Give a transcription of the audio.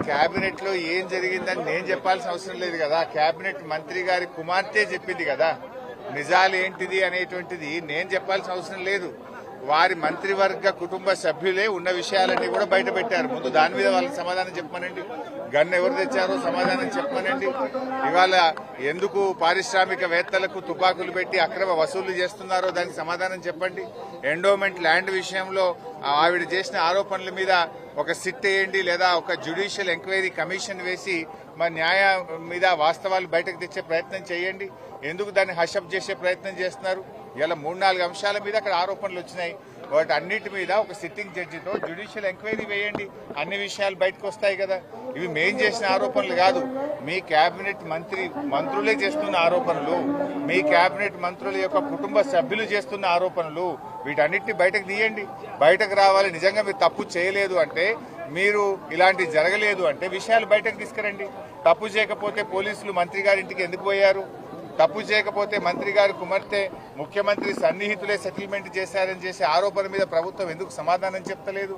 Cabinet లో ఏం జరిగిందని నేను చెప్పాల్సిన అవసరం లేదు కదా. కేబినెట్ మంత్రి గారి కుమార్తె చెప్పింది కదా. నిజాలు ఏంటిది అనేటువంటిది నేను చెప్పాల్సిన అవసరం లేదు. వారి మంత్రివర్గ కుటుంబ సభ్యులే ఉన్న విషయాలన్నీ కూడా బయట పెట్టారు. ముందు దాని మీద వాళ్ళకి సమాధానం చెప్పమనండి. గన్ను ఎవరు తెచ్చారో సమాధానం చెప్పమనండి. ఇవాళ ఎందుకు పారిశ్రామికవేత్తలకు తుపాకులు పెట్టి అక్రమ వసూళ్లు చేస్తున్నారో దానికి సమాధానం చెప్పండి. ఎండోమెంట్ ల్యాండ్ విషయంలో ఆవిడ చేసిన ఆరోపణల మీద ఒక సిట్ వేయండి, లేదా ఒక జ్యుడిషియల్ ఎంక్వైరీ కమిషన్ వేసి మా న్యాయం మీద వాస్తవాలు బయటకు తెచ్చే ప్రయత్నం చేయండి. ఎందుకు దాన్ని హషప్ చేసే ప్రయత్నం చేస్తున్నారు? ఇలా 3-4 అంశాల మీద అక్కడ ఆరోపణలు వచ్చినాయి. వాటి అన్నిటి మీద ఒక సిట్టింగ్ జడ్జితో జ్యుడిషియల్ ఎంక్వైరీ వేయండి. అన్ని విషయాలు బయటకు వస్తాయి కదా. ఇవి మేం చేసిన ఆరోపణలు కాదు, మీ కేబినెట్ మంత్రులే చేస్తున్న ఆరోపణలు, మీ కేబినెట్ మంత్రుల యొక్క కుటుంబ సభ్యులు చేస్తున్న ఆరోపణలు. వీటన్నిటిని బయటకు తీయండి. బయటకు రావాలి. నిజంగా మీరు తప్పు చేయలేదు అంటే, మీరు ఇలాంటి జరగలేదు అంటే విషయాలు బయటకు తీసుకురండి. తప్పు చేయకపోతే పోలీసులు మంత్రి గారి ఇంటికి ఎందుకు పోయారు? తప్పు చేయకపోతే మంత్రి గారి కుమార్తె ముఖ్యమంత్రి సన్నిహితులే సెటిల్మెంట్ చేశారని చేసే ఆరోపణ మీద ప్రభుత్వం ఎందుకు సమాధానం చెప్తలేదు?